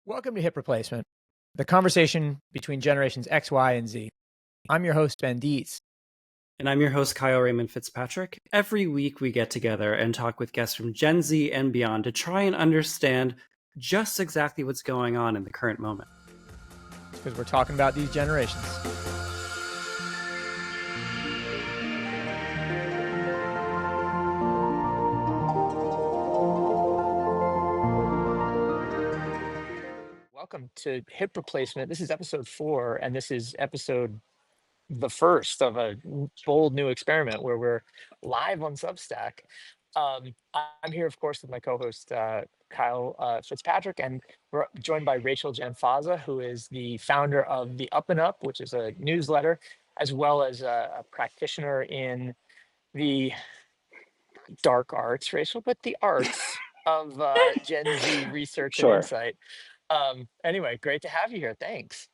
Welcome to Hip Replacement, the conversation between generations X, Y, and Z. I'm your host, Ben Dietz. And I'm your host, Kyle Raymond Fitzpatrick. Every week we get together and talk with guests from Gen Z and beyond to try and understand just exactly what's going on in the current moment. Because we're talking about these generations. Welcome to Hip Replacement. This is episode 4, and this is the first of a bold new experiment where we're live on Substack. I'm here, of course, with my co-host Kyle Fitzpatrick, and we're joined by Rachel Janfaza, who is the founder of the Up and Up, which is a newsletter, as well as a practitioner in the dark arts, Rachel, but the arts of Gen Z research and Sure. insight. Anyway, great to have you here. Thanks.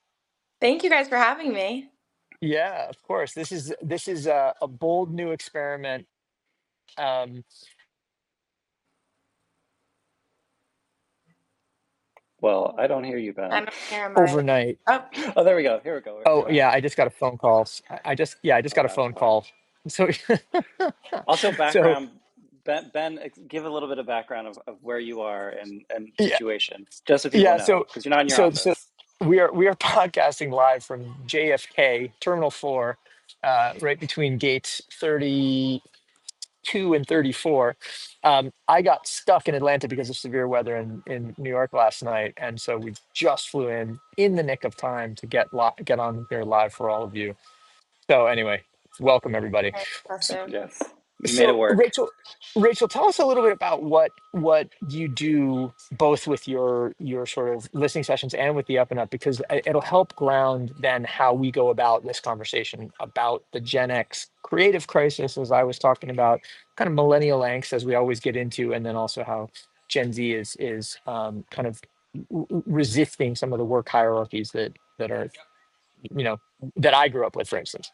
Thank you guys for having me. Yeah, of course. This is a bold new experiment. Well, I don't hear you, Ben. I don't hear my Overnight. Oh, there we go. Here we go. Oh yeah, I just got a phone call. I just got a that's phone fine. call. So Also, so background. Ben, give a little bit of background of where you are and yeah, situation, just so people know, so because you're not in your so office. we are podcasting live from JFK Terminal 4, right between gates 32 and 34. I got stuck in Atlanta because of severe weather in New York last night, and so we just flew in the nick of time to get on here live for all of you. So anyway, welcome everybody. very impressive. Yes, you made it So work. Rachel, tell us a little bit about what you do both with your sort of listening sessions and with the Up and Up, because it'll help ground then how we go about this conversation about the Gen X creative crisis, as I was talking about, kind of millennial angst as we always get into, and then also how Gen Z is kind of resisting some of the work hierarchies that are that I grew up with, for instance.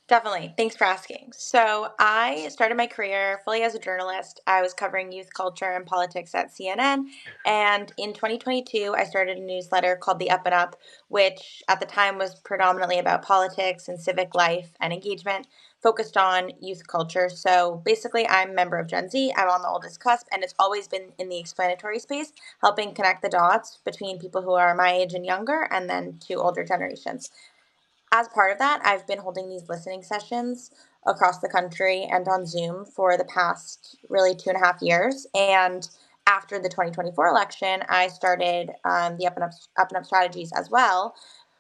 Definitely. Thanks for asking. So, I started my career fully as a journalist. I was covering youth culture and politics at CNN. And in 2022, I started a newsletter called The Up and Up, which at the time was predominantly about politics and civic life and engagement, focused on youth culture. So, basically, I'm a member of Gen Z. I'm on the oldest cusp, and it's always been in the explanatory space, helping connect the dots between people who are my age and younger, and then to older generations. As part of that, I've been holding these listening sessions across the country and on Zoom for the past really 2.5 years. And after the 2024 election, I started the Up and Up strategies as well,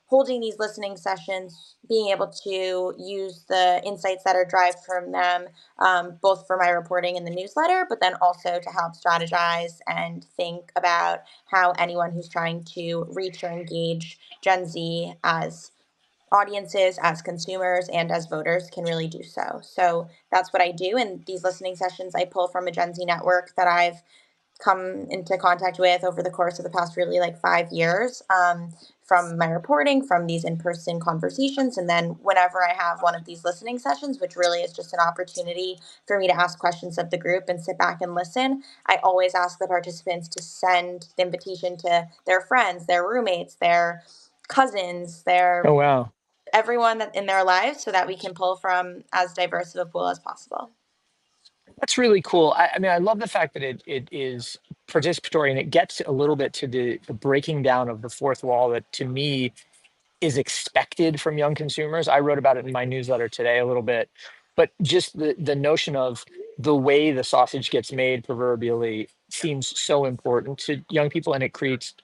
holding these listening sessions, being able to use the insights that are derived from them, both for my reporting in the newsletter, but then also to help strategize and think about how anyone who's trying to reach or engage Gen Z as audiences, as consumers, and as voters can really do so. So that's what I do. In these listening sessions, I pull from a Gen Z network that I've come into contact with over the course of the past really like 5 years, from my reporting, from these in-person conversations. And then whenever I have one of these listening sessions, which really is just an opportunity for me to ask questions of the group and sit back and listen, I always ask the participants to send the invitation to their friends, their roommates, their cousins, Oh wow. everyone that in their lives, so that we can pull from as diverse of a pool as possible. That's really cool. I mean, I love the fact that it is participatory and it gets a little bit to the breaking down of the fourth wall that to me is expected from young consumers. I wrote about it in my newsletter today a little bit, but just the notion of the way the sausage gets made proverbially seems so important to young people, and it creates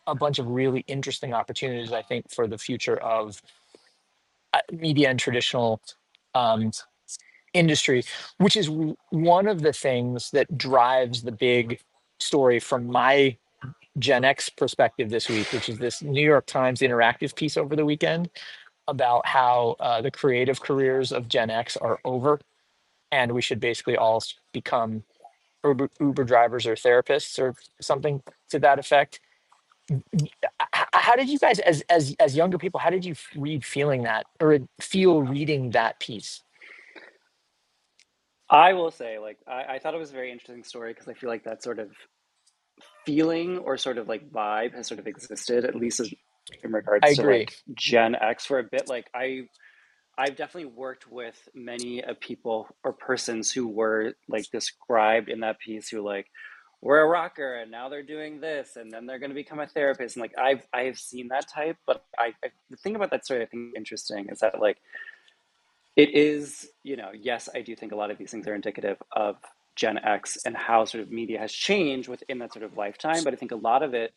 a bunch of really interesting opportunities, I think, for the future of media and traditional um, industry, which is one of the things that drives the big story from my Gen X perspective this week, which is this New York Times interactive piece over the weekend about how the creative careers of Gen X are over, and we should basically all become Uber drivers or therapists or something to that effect. How did you guys, as younger people, how did you read feeling that or feel reading that piece? I will say, I thought it was a very interesting story because I feel like that sort of feeling or sort of like vibe has sort of existed, at least in I regards to agree. like Gen X for a bit. Like I've definitely worked with many people or persons who were like described in that piece who like were a rocker and now they're doing this and then they're going to become a therapist, and like I've seen that type. But the thing about that story I think is interesting is that like it is, you know, yes, I do think a lot of these things are indicative of Gen X and how sort of media has changed within that sort of lifetime. But I think a lot of it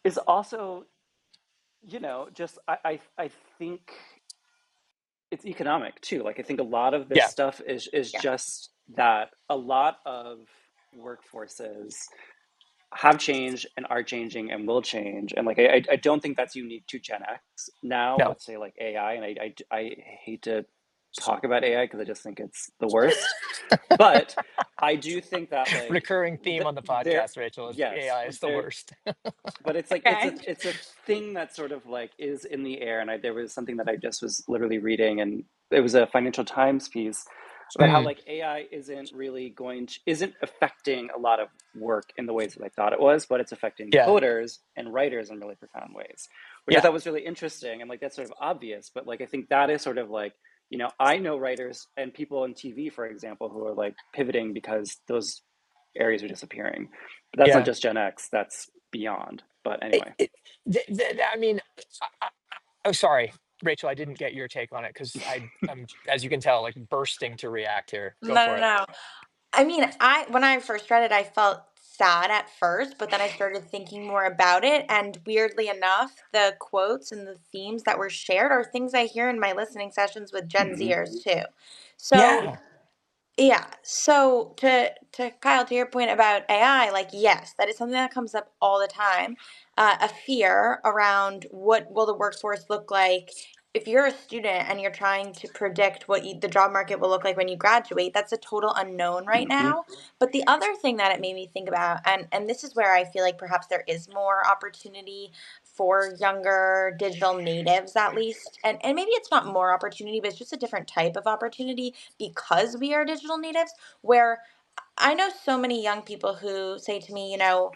is also, you know, just I think it's economic too. Like I think a lot of this Yeah. stuff is Yeah. just that a lot of workforces have changed and are changing and will change. And like I don't think that's unique to Gen X now No. with say like AI. And I hate to talk about AI because I just think it's the worst. But I do think that like Recurring theme on the there, podcast, Rachel, is yes, AI is the there, worst. but it's like Okay. it's a thing that sort of like is in the air. And there was something that I just was literally reading, and it was a Financial Times piece about how Mm, like AI isn't affecting a lot of work in the ways that I thought it was, but it's affecting yeah. coders and writers in really profound ways, which I Yeah. thought was really interesting. And like that's sort of obvious, but like I think that is sort of like, you know, I know writers and people in TV, for example, who are like pivoting because those areas are disappearing. But that's not Yeah. just Gen X, that's beyond. But It, anyway. it, I mean, I, oh, sorry, Rachel, I didn't get your take on it because I'm, as you can tell, like bursting to react here. No, Go for no, it. no. I mean, I when I first read it, I felt sad at first, but then I started thinking more about it, and weirdly enough, the quotes and the themes that were shared are things I hear in my listening sessions with Gen Hmm. Zers too. So Yeah. yeah. So to Kyle, to your point about AI, like yes, that is something that comes up all the time. A fear around what will the workforce look like if you're a student and you're trying to predict what the job market will look like when you graduate. That's a total unknown right Hmm. now. But the other thing that it made me think about, and this is where I feel like perhaps there is more opportunity for younger digital natives at least, and maybe it's not more opportunity, but it's just a different type of opportunity because we are digital natives, where I know so many young people who say to me, you know,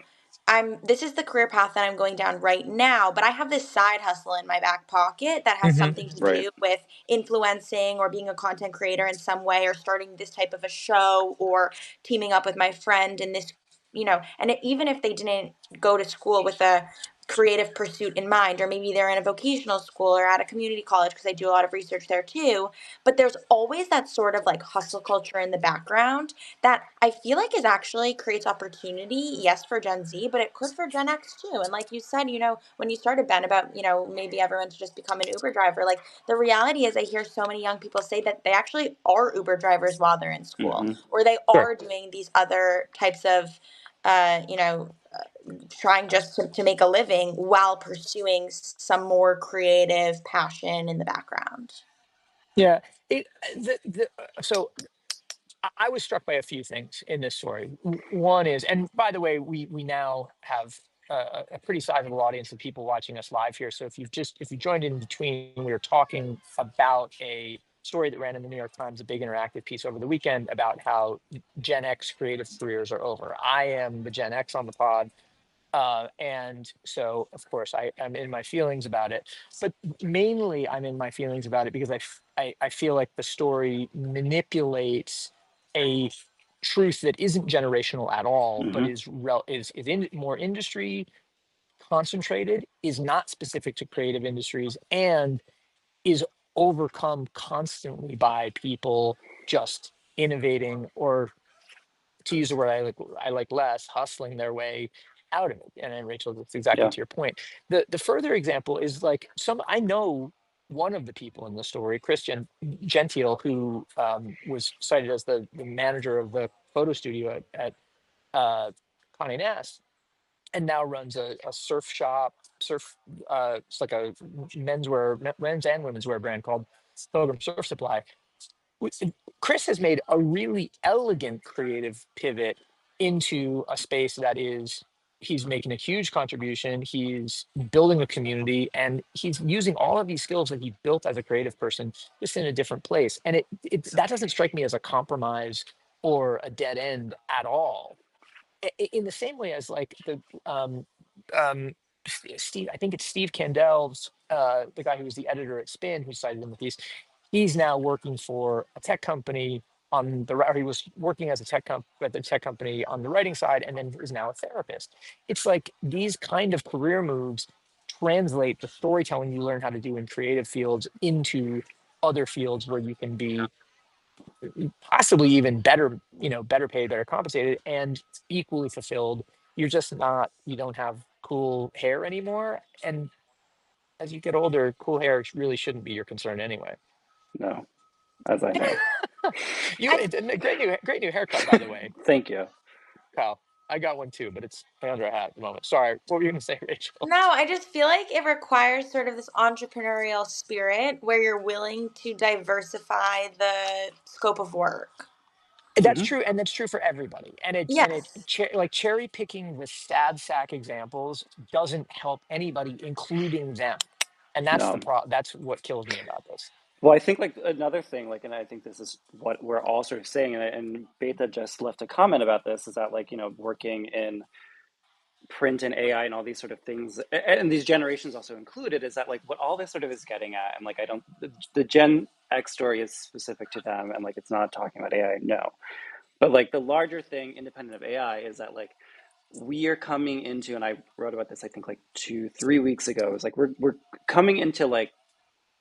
this is the career path that I'm going down right now, but I have this side hustle in my back pocket that has Hmm. something to Right. do with influencing or being a content creator in some way, or starting this type of a show, or teaming up with my friend in this, you know, and even if they didn't go to school with a creative pursuit in mind, or maybe they're in a vocational school or at a community college, because I do a lot of research there too, but there's always that sort of like hustle culture in the background that I feel like is actually creates opportunity, yes, for Gen Z, but it could for Gen X too. And like you said, you know, when you started, Ben, about, you know, maybe everyone to just become an Uber driver, like the reality is I hear so many young people say that they actually are Uber drivers while they're in school, Hmm. or they Sure. are doing these other types of, you know, trying just to make a living while pursuing some more creative passion in the background. Yeah. So I was struck by a few things in this story. One is, and by the way, we now have a pretty sizable audience of people watching us live here. So if you joined in between, we were talking about a story that ran in the New York Times, a big interactive piece over the weekend about how Gen X creative careers are over. I am the Gen X on the pod. And so, of course, I'm in my feelings about it. But mainly, I'm in my feelings about it because I feel like the story manipulates a truth that isn't generational at all, but Hmm. is more industry concentrated, is not specific to creative industries, and is overcome constantly by people just innovating, or to use a word I like less, hustling their way out of it. And then Rachel, that's exactly Yeah. to your point. The further example is like I know one of the people in the story, Christian Gentile, who was cited as the manager of the photo studio at Condé Nast, and now runs a surf shop, it's like a men's and women's wear brand called Pilgrim Surf Supply. Chris has made a really elegant creative pivot into a space that is he's making a huge contribution, he's building a community, and he's using all of these skills that he built as a creative person just in a different place. And it that doesn't strike me as a compromise or a dead end at all. in the same way as like um, um, Steve, I think it's Steve Candel's, the guy who was the editor at Spin, who cited in the piece. He's now working for a tech company on the, or he was working as a at the tech company on the writing side, and then is now a therapist. It's like these kind of career moves translate the storytelling you learn how to do in creative fields into other fields where you can be possibly even better, better paid, better compensated, and equally fulfilled. You're just not, you don't have cool hair anymore. And as you get older, cool hair really shouldn't be your concern anyway. No, as I know. I It's a great new haircut, by the way, Thank you. Kyle. I got one too, but it's under a hat at the moment. Sorry, what were you going to say, Rachel? no, I just feel like it requires sort of this entrepreneurial spirit where you're willing to diversify the scope of work. That's Hmm. true, and that's true for everybody. Yes. Like cherry picking the stab sack examples doesn't help anybody, including them. And that's the No. pro. That's what kills me about this. Well, I think like another thing, like, and I think this is what we're all sort of saying, and Beta just left a comment about this, is that like, working in print and AI and all these sort of things, and these generations also included, is that like what all this sort of is getting at, and like I don't, the Gen X story is specific to them, and like it's not talking about AI, no, but like the larger thing, independent of AI, is that like we are coming into, and I wrote about this I think like 2 3 weeks ago, is like we're coming into like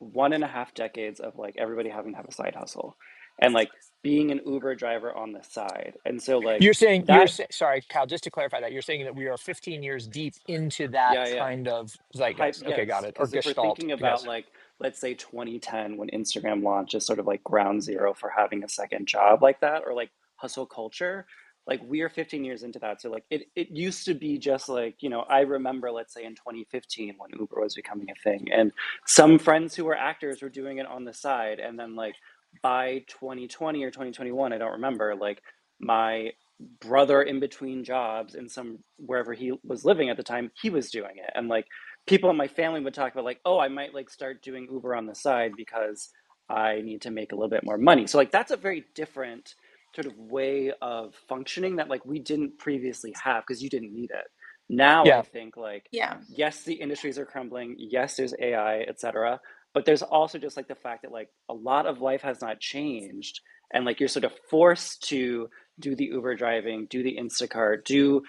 1.5 decades of like everybody having to have a side hustle and like being an Uber driver on the side. And so like You're that, saying, sorry, Kyle, just to clarify that, you're saying that we are 15 years deep into that yeah, yeah. kind of Hype, zeitgeist. Okay, got yes. it. Or Because if we're gestalt. thinking about Yes. like, let's say 2010 when Instagram launched as sort of like ground zero for having a second job like that, or like hustle culture, like we are 15 years into that. So like it used to be just like, I remember, let's say in 2015 when Uber was becoming a thing, and some friends who were actors were doing it on the side. And then like by 2020 or 2021, I don't remember, like my brother in between jobs in some wherever he was living at the time, he was doing it. And like people in my family would talk about like, oh, I might like start doing Uber on the side because I need to make a little bit more money. So like that's a very different sort of way of functioning that like we didn't previously have because you didn't need it. Now I Yeah. think like, Yeah. yes, the industries are crumbling, yes, there's AI, etc. But there's also just like the fact that like a lot of life has not changed. And like you're sort of forced to do the Uber driving, do the Instacart, do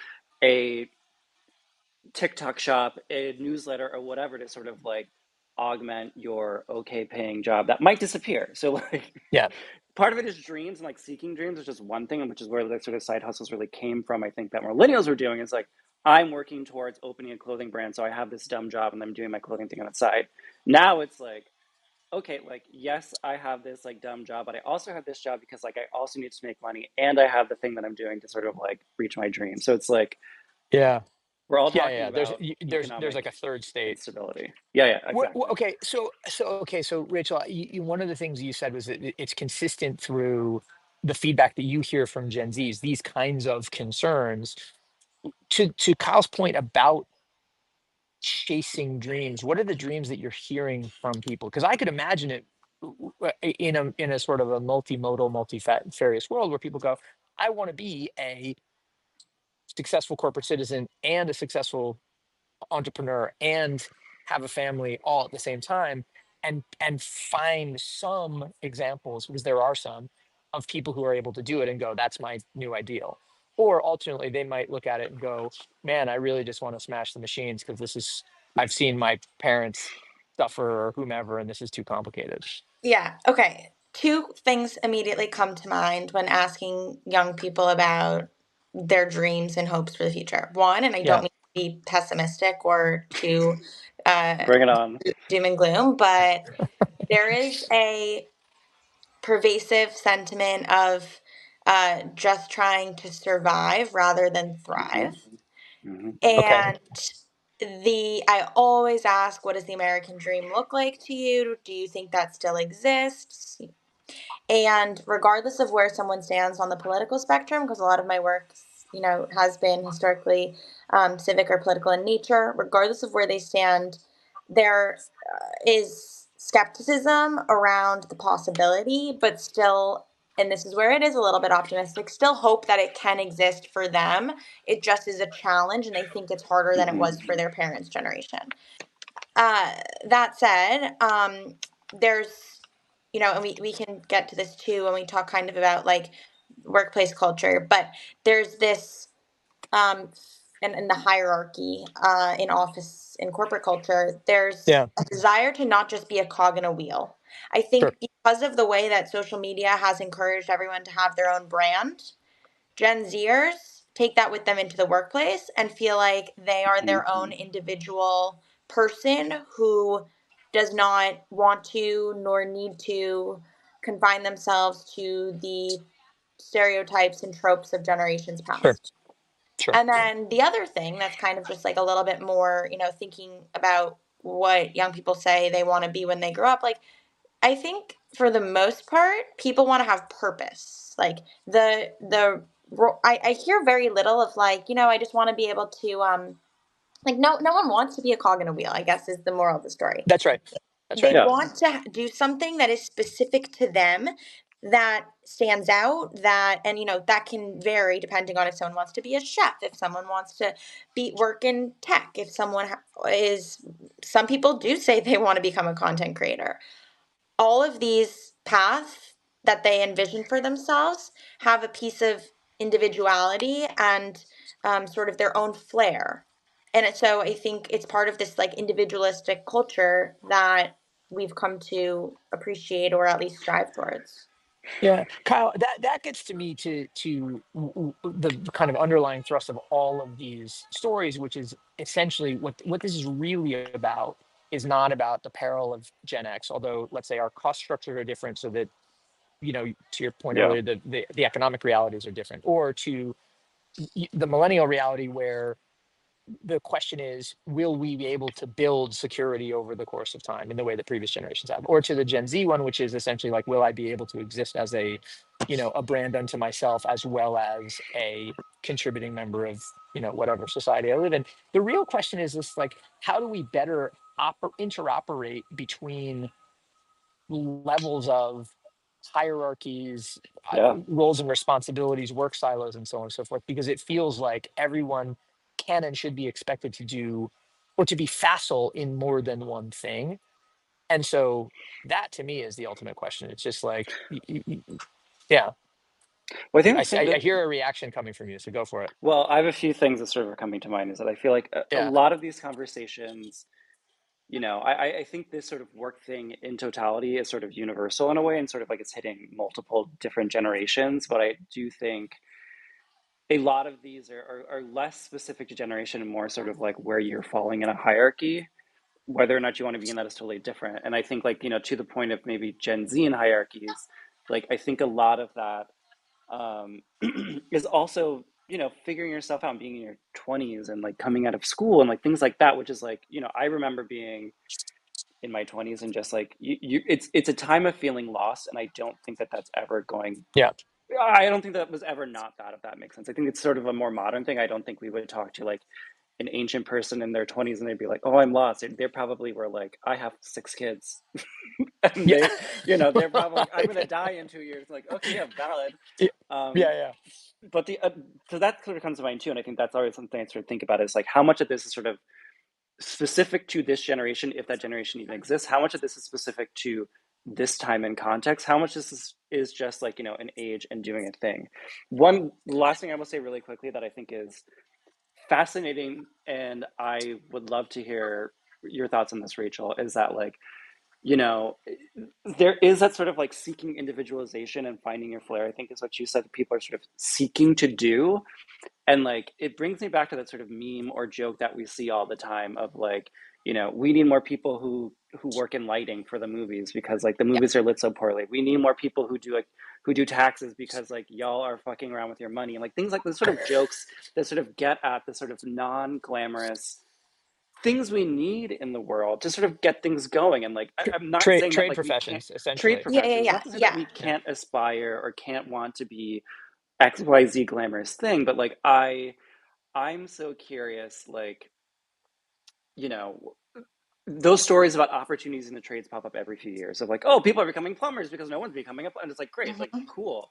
a TikTok shop, a newsletter, or whatever to sort of like augment your okay paying job that might disappear. So like Yeah. part of it is dreams, and like seeking dreams is just one thing, which is where the sort of side hustles really came from. I think that millennials were doing is like, I'm working towards opening a clothing brand, so I have this dumb job and I'm doing my clothing thing on the side. Now it's like, okay, like yes, I have this like dumb job, but I also have this job because like I also need to make money, and I have the thing that I'm doing to sort of like reach my dream. So it's like Yeah. we're all Yeah. talking Yeah. about There's like economic a third state. instability. Yeah, yeah, exactly. Okay. So Rachel, one of the things you said was that it's consistent through the feedback that you hear from Gen Zs, these kinds of concerns. To Kyle's point about chasing dreams, what are the dreams that you're hearing from people? Because I could imagine it in a sort of a multimodal, multifarious world where people go, I want to be a successful corporate citizen and a successful entrepreneur and have a family all at the same time, and find some examples, because there are some, of people who are able to do it and go, that's my new ideal. Or alternately, they might look at it and go, man, I really just want to smash the machines because this is, I've seen my parents suffer or whomever, and this is too complicated. Yeah. Okay. Two things immediately come to mind when asking young people about their dreams and hopes for the future. One, and I don't Yeah. mean to be pessimistic or too uh, Bring it on. doom and gloom, but there is a pervasive sentiment of just trying to survive rather than Hmm. thrive. Hmm. Okay. And I always ask, what does the American dream look like to you? Do you think that still exists? And regardless of where someone stands on the political spectrum, because a lot of my work, has been historically civic or political in nature, regardless of where they stand, there is skepticism around the possibility, but still and this is where it is a little bit optimistic, still hope that it can exist for them. It just is a challenge, and they think it's harder than it Hmm. was for their parents' generation. Uh, that said, there's, and we can get to this too when we talk kind of about like workplace culture, but there's this, um, in the hierarchy in office in corporate culture, there's Yeah, a desire to not just be a cog in a wheel. I sure. think because of the way that social media has encouraged everyone to have their own brand, Gen Zers take that with them into the workplace and feel like they are Hmm. their own individual person who does not want to nor need to confine themselves to the stereotypes and tropes of generations Sure, past. sure. And then the other thing that's kind of just like a little bit more, thinking about what young people say they want to be when they grow up, like I think for the most part, people want to have purpose. Like I hear very little of like, I just want to be able to like no one wants to be a cog in a wheel, I guess is the moral of the story. That's right. That's They right. Yeah. want to do something that is specific to them, that stands out, that, and that can vary depending on if someone wants to be a chef, if someone wants to be work in tech, if someone is, some people do say they want to become a content creator. All of these paths that they envision for themselves have a piece of individuality and sort of their own flair. So I think it's part of this like individualistic culture that we've come to appreciate or at least strive towards. Yeah, Kyle, that gets to me the kind of underlying thrust of all of these stories, which is essentially what this is really about is not about the peril of Gen X, although let's say our cost structures are different, so that to your point Yeah. earlier, the economic realities are different, or to the millennial reality where the question is, will we be able to build security over the course of time in the way that previous generations have? Or to the Gen Z one, which is essentially like, will I be able to exist as a brand unto myself as well as a contributing member of, whatever society I live in? The real question is this, like, how do we better interoperate between levels of hierarchies, Yeah. roles and responsibilities, work silos, and so on and so forth, because it feels like everyone can and should be expected to do or to be facile in more than one thing. And so that to me is the ultimate question. It's just like, yeah, Well, I think I, the thing I that, hear a reaction coming from you, so go for it. well, I have a few things that sort of are coming to mind is that I feel like a Yeah, lot of these conversations, I think this sort of work thing in totality is sort of universal in a way and sort of like it's hitting multiple different generations. But I do think a lot of these are less specific to generation and more sort of like where you're falling in a hierarchy. Whether or not you want to be in that is totally different. And I think like, to the point of maybe Gen Z and hierarchies, like I think a lot of that um, is also, figuring yourself out and being in your 20s and like coming out of school and like things like that, which is like, I remember being in my 20s and just like it's a time of feeling lost, and I don't think that that's ever going, yeah, I don't think that was ever not that, if that makes sense. I think it's sort of a more modern thing. I don't think we would talk to like an ancient person in their 20s and they'd be like, oh, I'm lost. They probably were like, I have 6 kids. And yeah, they're probably like, I'm going to die in 2 years. Like, okay, yeah, valid. yeah, Um, yeah, but so that sort of comes to mind too. And I think that's always something I sort of think about is like how much of this is sort of specific to this generation, if that generation even exists, how much of this is specific to this time and context, how much this is just like, an age and doing a thing. One last thing I will say really quickly that I think is fascinating, and I would love to hear your thoughts on this, Rachel, is that like, you know, there is that sort of like seeking individualization and finding your flair, I think is what you said people are sort of seeking to do. And like it brings me back to that sort of meme or joke that we see all the time of like, we need more people who work in lighting for the movies because like the Yeah. movies are lit so poorly. We need more people who do taxes because like y'all are fucking around with your money, and like things like those sort of jokes that sort of get at the sort of non-glamorous things we need in the world to sort of get things going. And like I'm not saying that trade like we can't professions trade essentially. Yeah, yeah, professions, yeah, not to say that yeah. we Yeah, can't aspire or can't want to be XYZ glamorous thing, but like I'm so curious, like, you know, those stories about opportunities in the trades pop up every few years of like, oh, people are becoming plumbers because no one's becoming a plumber. And it's like, great, like, Mhm. cool.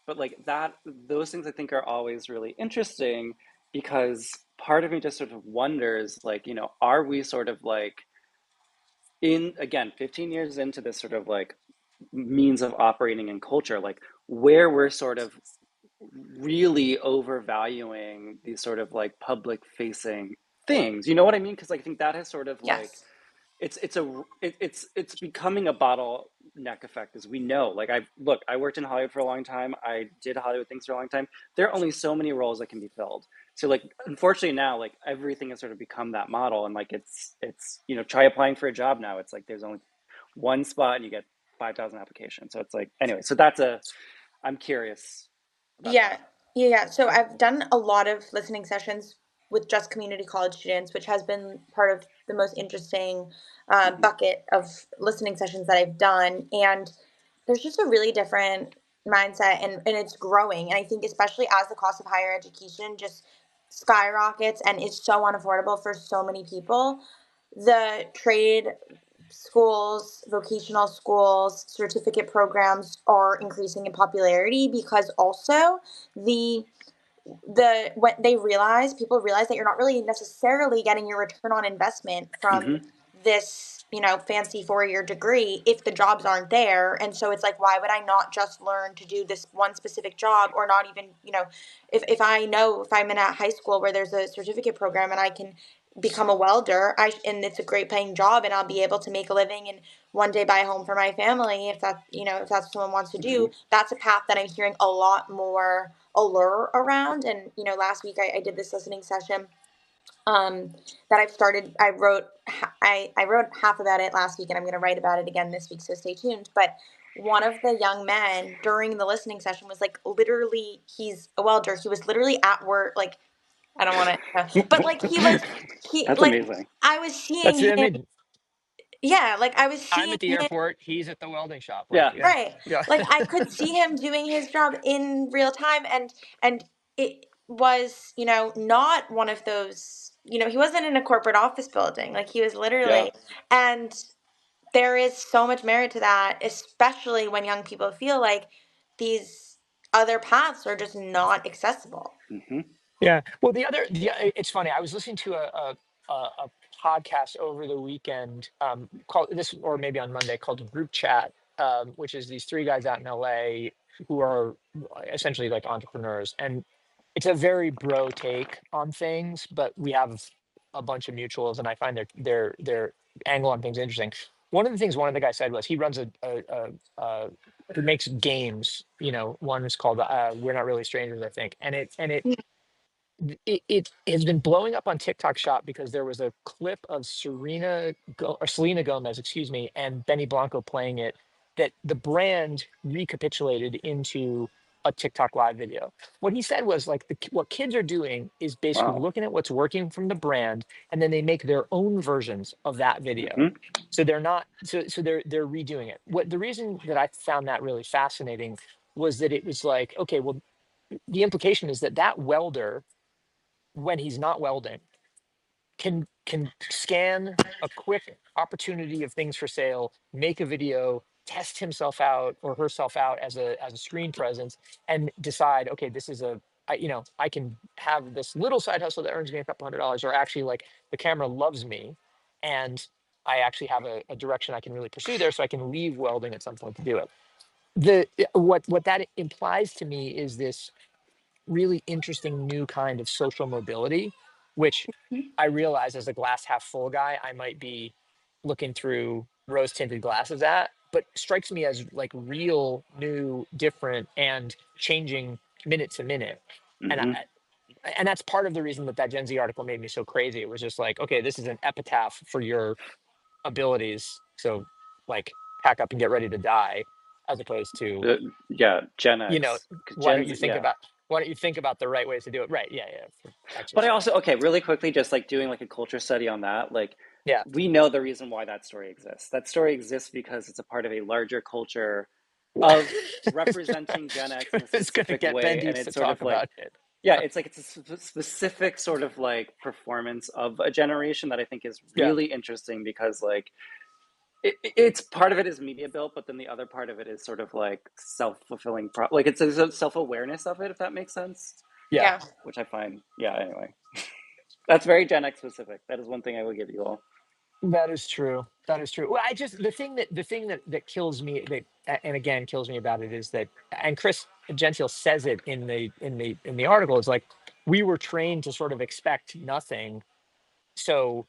But like that, those things I think are always really interesting because part of me just sort of wonders, like, are we sort of like in, again, 15 years into this sort of like means of operating in culture, like where we're sort of really overvaluing these sort of like public facing things. You know what I mean? Because like, I think that has sort of like Yes. it's becoming a bottleneck effect, as we know. Like I worked in Hollywood for a long time. I did Hollywood things for a long time. There are only so many roles that can be filled. So like unfortunately now like everything has sort of become that model, and like it's try applying for a job now. It's like there's only one spot and you get 5,000 applications. So it's like anyway. So I'm curious about Yeah, that. yeah. So I've done a lot of listening sessions with just community college students, which has been part of the most interesting Hmm. bucket of listening sessions that I've done. And there's just a really different mindset, and it's growing. And I think, especially as the cost of higher education just skyrockets and is so unaffordable for so many people, the trade schools, vocational schools, certificate programs are increasing in popularity because also the what they realize, people realize that you're not really necessarily getting your return on investment from Hmm. this, fancy 4-year degree if the jobs aren't there. And so it's like, why would I not just learn to do this one specific job, or not even, if I know, if I'm in a high school where there's a certificate program and I can become a welder, and it's a great paying job, and I'll be able to make a living and one day buy a home for my family, if that, if that's what someone wants to Hmm. do. That's a path that I'm hearing a lot more allure around. And last week I did this listening session that I've started. I wrote half about it last week, and I'm going to write about it again this week, so stay tuned. But one of the young men during the listening session was like, literally, he's a welder. He was literally at work, like, I don't want to, but like he That's like amazing. I was That's seeing I him. mean, Yeah, like I was I'm seeing at the him. airport. He's at the welding shop. Like, Yeah. yeah, Right. yeah. Like I could see him doing his job in real time, and it was, not one of those, he wasn't in a corporate office building. Like he was Yeah. literally, and there is so much merit to that, especially when young people feel like these other paths are just not accessible. Hmm. Yeah. Well, it's funny. I was listening to a podcast over the weekend, called this, or maybe on Monday, called Group Chat, which is these three guys out in LA who are essentially like entrepreneurs, and it's a very bro take on things, but we have a bunch of mutuals, and I find their angle on things interesting. One of the things one of the guys said was he runs he makes games. One is called We're Not Really Strangers, I think, it has been blowing up on TikTok Shop because there was a clip of Selena Gomez, excuse me, and Benny Blanco playing it, that the brand recapitulated into a TikTok live video. What he said was like what kids are doing is basically Wow. looking at what's working from the brand, and then they make their own versions of that video. Hmm. So they're not so they're redoing it. What the reason that I found that really fascinating was that it was like, okay, well, the implication is that welder, when he's not welding, can scan a quick opportunity of things for sale, make a video, test himself out or herself out as a screen presence, and decide, okay, this is I can have this little side hustle that earns me a couple $100, or actually like the camera loves me, and I actually have a direction I can really pursue there, so I can leave welding at some point to do it. What that implies to me is this really interesting new kind of social mobility, which I realize as a glass half full guy, I might be looking through rose tinted glasses at, but strikes me as like real, new, different, and changing minute to minute. And Hmm. and that's part of the reason that Gen Z article made me so crazy. It was just like, okay, this is an epitaph for your abilities. So like pack up and get ready to die, as opposed to, Yeah, Gen you know, X. 'Cause why Gen don't Z, you think yeah. about the right ways to do it? Right. Yeah. Yeah. For But I exercise. also, okay, really quickly, just like doing like a culture study on that, like Yeah. we know the reason why that story exists. That story exists because it's a part of a larger culture of representing Gen X in a It's going to specific get way. And Bendies to it's sort talk of like, about it. yeah, it's like it's a specific sort of like performance of a generation that I think is Yeah, really interesting because like it's part of it is media built, but then the other part of it is sort of like self-fulfilling like it's a self-awareness of it, if that makes sense, yeah. Yeah. which I find, yeah, anyway, that's very Gen X specific. That is one thing I will give you all. That is true. That is true. Well, I just the thing that kills me and again kills me about it is that, and Chris Gentile says it in the article, is like we were trained to sort of expect nothing. So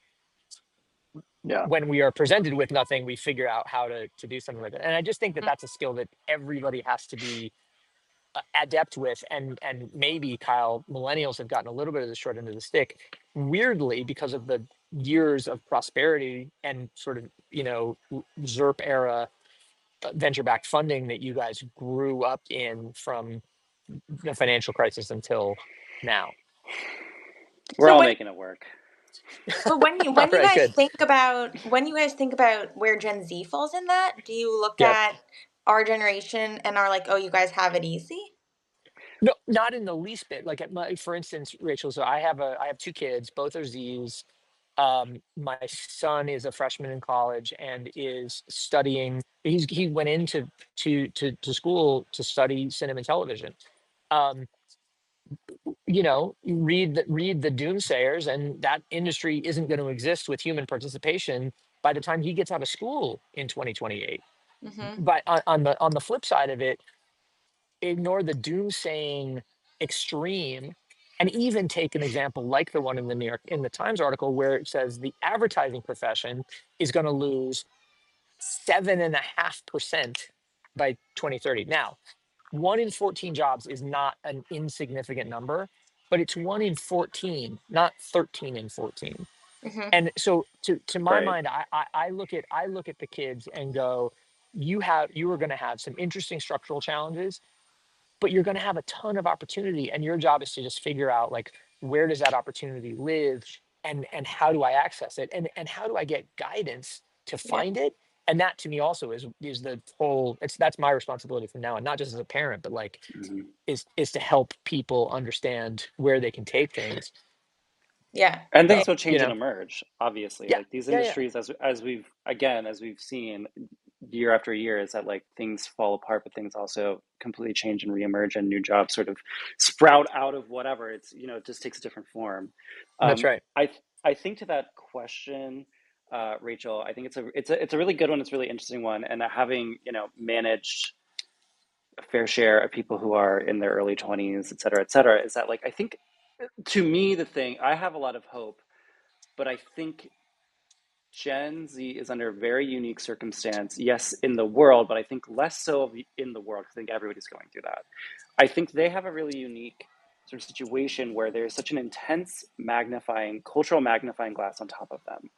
Yeah. when we are presented with nothing, we figure out how to do something with it. And I just think that that's a skill that everybody has to be adept with. And maybe, Kyle, millennials have gotten a little bit of the short end of the stick, weirdly, because of the years of prosperity and sort of, ZERP era venture backed funding that you guys grew up in from the financial crisis until now. We're So all when making it work. but when you All when you right, guys good. think about when you guys think about where Gen Z falls in that, do you look Yep. at our generation and are like, oh, you guys have it easy? No, not in the least bit. Like, for instance, Rachel. So I have two kids. Both are Z's. My son is a freshman in college and is studying. He went into to school to study cinema and television. Um, you read the doomsayers, and that industry isn't going to exist with human participation by the time he gets out of school in 2028. Mm-hmm. But on the flip side of it, ignore the doomsaying extreme, and even take an example like the one in the Times article, where it says the advertising profession is going to lose 7.5% by 2030. Now, 1 in 14 jobs is not an insignificant number, but it's 1 in 14, not 13 in 14. Mm-hmm. And so, to my Right. mind, I look at the kids and go, you are going to have some interesting structural challenges, but you're going to have a ton of opportunity, and your job is to just figure out, like, where does that opportunity live, and how do I access it, and how do I get guidance to Yeah. find it. And that, to me, also is the whole, that's my responsibility from now on, not just as a parent, but like, Mhm. is to help people understand where they can take things. Yeah. And So, things will change and emerge, obviously. yeah, Like these yeah, yeah, industries, as we've seen year after year, is that like things fall apart, but things also completely change and reemerge, and new jobs sort of sprout out of whatever. It's, it just takes a different form. that's Um, right. I think to that question, Rachel, I think it's a really good one. It's a really interesting one, and having managed a fair share of people who are in their early 20s, et cetera, is that like I think to me the thing I have a lot of hope, but I think Gen Z is under a very unique circumstance, yes, in the world, but I think less so in the world, because I think everybody's going through that. I think they have a really unique sort of situation where there's such an intense cultural magnifying glass on top of them.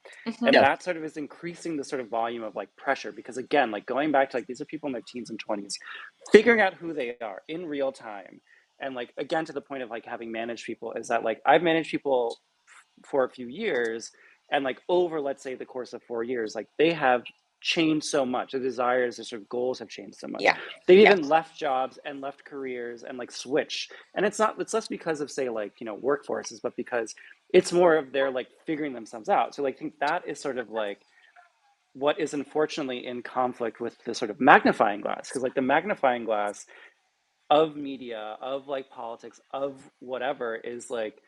And Mm-hmm. Yeah, that sort of is increasing the sort of volume of like pressure, because again, like going back to like these are people in their teens and 20s, figuring out who they are in real time. And like, again, to the point of like having managed people, is that like I've managed people for a few years, and like over, let's say, the course of 4 years, like they have changed so much. The desires, the sort of goals have changed so much. Yeah. They've Yeah. even left jobs and left careers and like switched. And it's less because of, say, like, workforces, but because it's more of their like figuring themselves out. So like I think that is sort of like what is unfortunately in conflict with the sort of magnifying glass, because like the magnifying glass of media, of like politics, of whatever, is like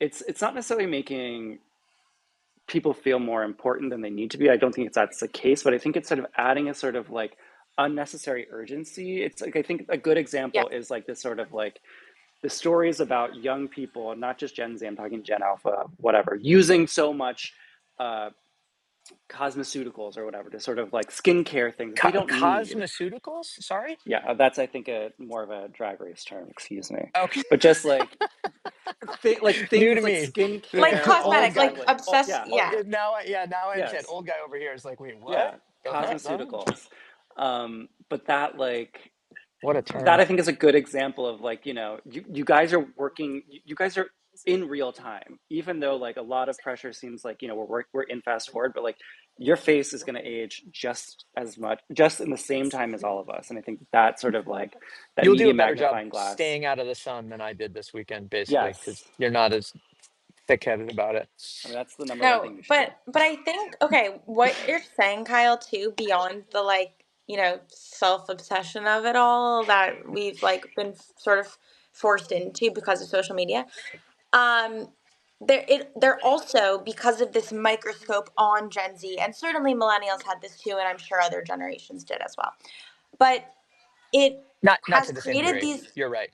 it's not necessarily making people feel more important than they need to be. I don't think that's the case, but I think it's sort of adding a sort of like unnecessary urgency. It's like I think a good Yeah. example is like this sort of like the stories about young people, not just Gen Z, I'm talking Gen Alpha, whatever, using so much uh, cosmeceuticals or whatever to sort of like skincare things that they don't need. Cosmeceuticals, sorry. Yeah, that's I think a more of a drag race term, excuse me. Okay. But just like like New to things like me. The, Like skincare, all old of cosmetics, guy. that, like like, oh obsessed. yeah, Yeah. Now I understand. yes, Old guy over here is like, wait, what? yeah, No? cosmeceuticals. But that What a that term. I think is a good example of like, you guys are working, you guys are in real time, even though like a lot of pressure seems like, you know, we're in fast forward, but like your face is going to age just as much, just in the same time as all of us. And I think that sort of like that You'll do media a better job magnifying glass. staying out of the sun than I did this weekend, basically, because Yes. you're not as thick-headed about it. I mean, that's the number one No, thing you should do. but I think, okay, what you're saying, Kyle, too, beyond the like, self-obsession of it all that we've like been sort of forced into because of social media. Um they're also, because of this microscope on Gen Z, and certainly millennials had this too, and I'm sure other generations did as well. But it Not has to the same created degree. these You're right.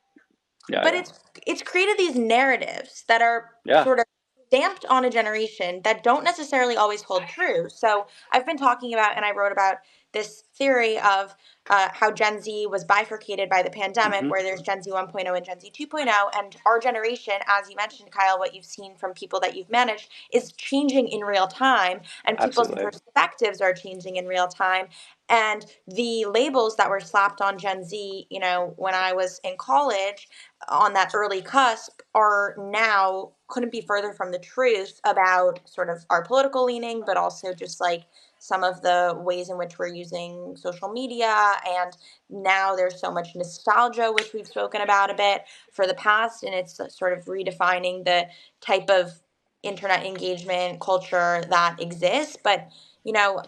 Yeah, but yeah, it's created these narratives that are yeah. sort of stamped on a generation that don't necessarily always hold true. So I've been talking about, and I wrote about this theory of how Gen Z was bifurcated by the pandemic, Hmm. where there's Gen Z 1.0 and Gen Z 2.0, and our generation, as you mentioned, Kyle, what you've seen from people that you've managed is changing in real time, and people's Absolutely. perspectives are changing in real time. And the labels that were slapped on Gen Z, when I was in college, on that early cusp, are now couldn't be further from the truth about sort of our political leaning, but also just like some of the ways in which we're using social media. And now there's so much nostalgia, which we've spoken about a bit, for the past, and it's sort of redefining the type of internet engagement culture that exists. But you know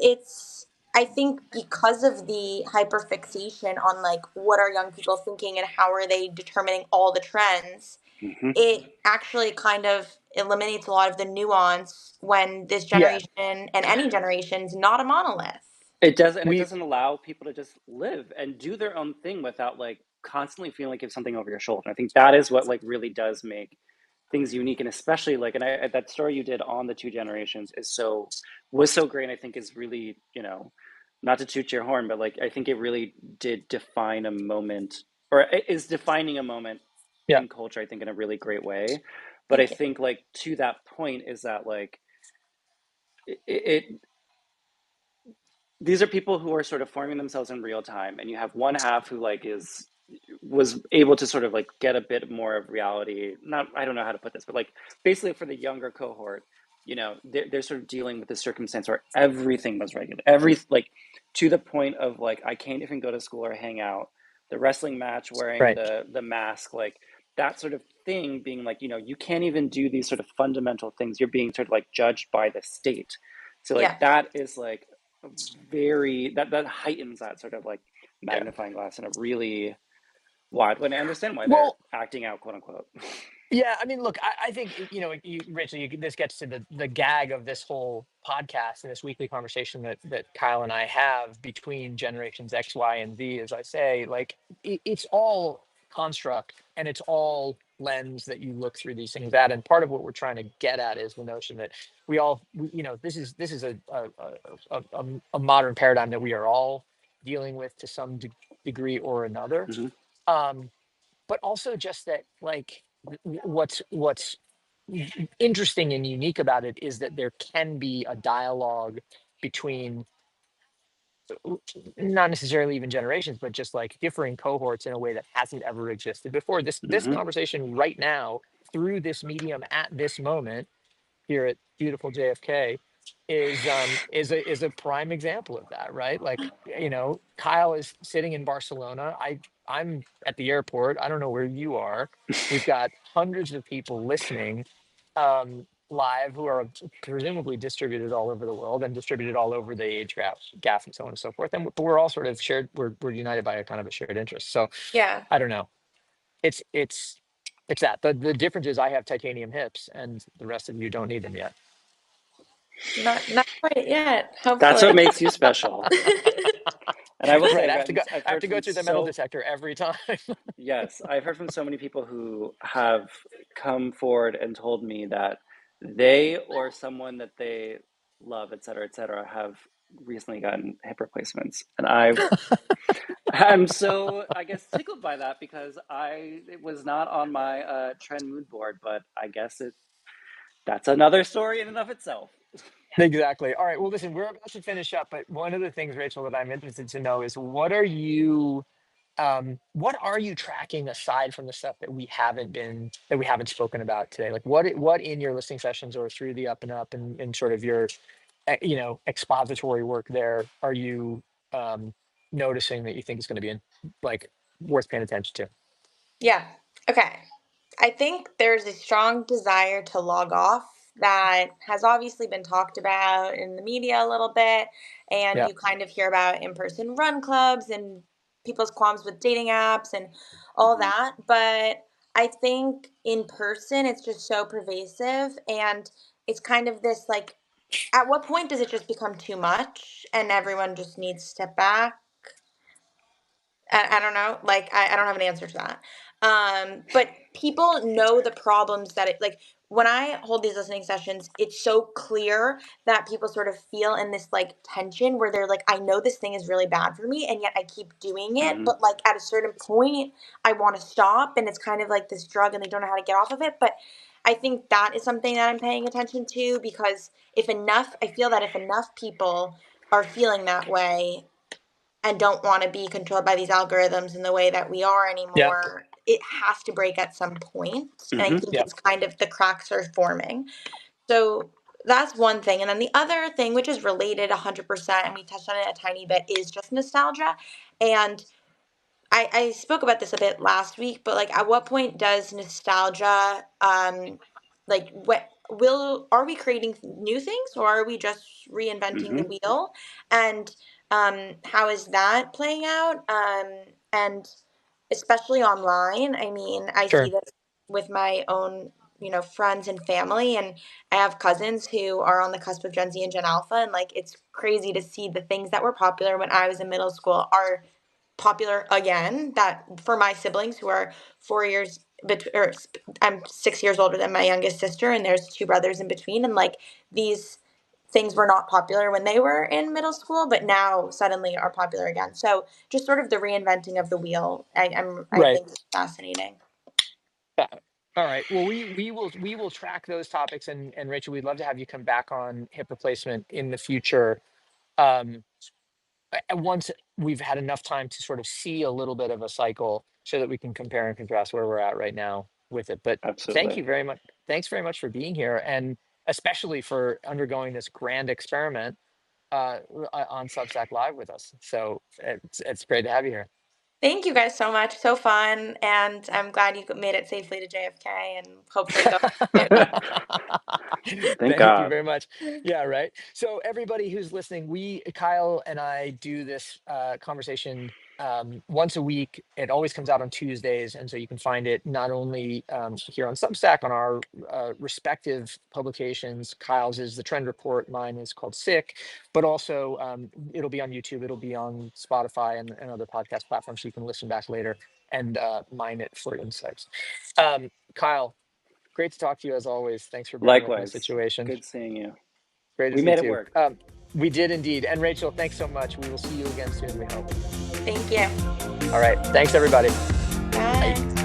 it's I think because of the hyperfixation on like what are young people thinking and how are they determining all the trends, Hmm. it actually kind of eliminates a lot of the nuance when this Yeah, generation and any generation is not a monolith. It does, and it we doesn't allow people to just live and do their own thing without like constantly feeling like you have something over your shoulder. I think that is what like really does make things unique, and especially like, and that story you did on the two generations is so great. And I think is really, you know, not to toot your horn, but like I think it really did define a moment, or it is defining a moment yeah in culture. I think in a really great way. But I Thank you. think like to that point is that like it these are people who are sort of forming themselves in real time, and you have one half who like is was able to sort of like get a bit more of reality. Not, I don't know how to put this, but like basically for the younger cohort, you know, they're sort of dealing with this circumstance where everything was regular, every like to the point of like I can't even go to school or hang out, the wrestling match wearing right. the mask, like that sort of thing, being like, you know, you can't even do these sort of fundamental things, you're being sort of like judged by the state. So like Yeah. that is like very, that heightens that sort of like Yeah. magnifying glass in a really wide way. And I understand why they're Well, acting out, quote unquote. yeah, I mean, look, I think Rachel, this gets to the gag of this whole podcast and this weekly conversation that Kyle and I have between generations X, Y, and Z. As I say, like it's all construct and it's all lens that you look through these things at. And part of what we're trying to get at is the notion that this is a modern paradigm that we are all dealing with to some degree or another. Hmm. Um, but also just that like what's interesting and unique about it is that there can be a dialogue between not necessarily even generations but just like differing cohorts in a way that hasn't ever existed before. This Hmm. conversation right now through this medium at this moment here at beautiful JFK is a prime example of that, right? Like, Kyle is sitting in Barcelona. I'm at the airport. I don't know where you are. We've got hundreds of people listening live who are presumably distributed all over the world and distributed all over the age gap and so on and so forth. And but we're all sort of shared. We're united by a kind of a shared interest. So Yeah. I don't know. It's it's it's that the difference is I have titanium hips and the rest of you don't need them yet. Not quite yet, That's hopefully. what makes you special. And I will say, Right. I have Heard to go from through the metal so, detector every time. yes, I've heard from so many people who have come forward and told me that they or someone that they love, et cetera, have recently gotten hip replacements. And I'm so, I guess, tickled by that because it was not on my trend mood board, but I guess that's another story in and of itself. Exactly. All right. Well, listen, we're about to finish up, but one of the things, Rachel, that I'm interested to know is what are you What are you tracking aside from the stuff that we haven't spoken about today? Like what in your listening sessions or through the up and up and sort of your expository work there are you noticing that you think is going to be like worth paying attention to? Yeah. Okay. I think there's a strong desire to log off that has obviously been talked about in the media a little bit. And Yeah. you kind of hear about in person run clubs and people's qualms with dating apps and all Hmm. that. But I think in person, it's just so pervasive. And it's kind of this like, at what point does it just become too much and everyone just needs to step back? I don't know. Like, I don't have an answer to that. But people know the problems that it, like, when I hold these listening sessions, it's so clear that people sort of feel in this like tension where they're like, I know this thing is really bad for me, and yet I keep doing it. Hmm. But like at a certain point, I want to stop, and it's kind of like this drug, and they don't know how to get off of it. But I think that is something that I'm paying attention to because I feel that if enough people are feeling that way, and don't want to be controlled by these algorithms in the way that we are Yeah. anymore, it has to break at some point. And I Hmm. think Yeah. it's kind of the cracks are forming. So that's one thing. And then the other thing, which is related 100%, and we touched on it a tiny bit, is just nostalgia. And I spoke about this a bit last week, but like at what point does nostalgia like what will are we creating new things or are we just reinventing the Hmm. wheel? And how is that playing out? And especially online, I mean, I see Sure. this with my own, friends and family, and I have cousins who are on the cusp of Gen Z and Gen Alpha, and like it's crazy to see the things that were popular when I was in middle school are popular again, that for my siblings who are 4 years I'm 6 years older than my youngest sister, and there's two brothers in between, and like these things were not popular when they were in middle school, but now suddenly are popular again. So just sort of the reinventing of the wheel, I Right. think is fascinating. Yeah. All right. Well, we will track those topics, and Rachel, we'd love to have you come back on hip replacement in the future. Um, Once we've had enough time to sort of see a little bit of a cycle so that we can compare and contrast where we're at right now with it. But thank Absolutely. you very much. Thanks very much for being here, and especially for undergoing this grand experiment on Substack Live with us. So it's great to have you here. Thank you guys so much. So fun. And I'm glad you made it safely to JFK and hopefully go soon. Thank Thank you God. very much. Yeah, right. So everybody who's listening, Kyle and I do this conversation once a week. It always comes out on Tuesdays, and so you can find it not only here on Substack on our respective publications. Kyle's is the Trend Report, mine is called Sick, but also it'll be on YouTube, it'll be on Spotify and other podcast platforms, so you can listen back later and mine it for insights. Kyle, great to talk to you as always. Thanks for bearing with my Likewise. situation. Good seeing you. Great to We see you made it too. work. We did indeed. And Rachel, thanks so much. We will see you again soon, we hope. Thank you. All right. Thanks, everybody. Bye. Bye.